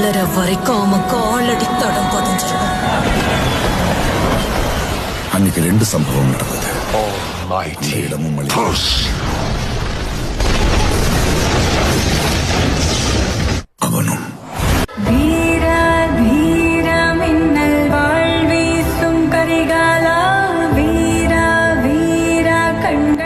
வளர வரைக்கும் அவன் காலடி தடம் பதிஞ்சிருவான். அன்னைக்கு 2 சம்பவம் நடந்தது. Almighty இடமும் push. அவனும் வீர வீர மின்னல் வாழ்வீசும் கரிகாலா வீர வீர கண்கள்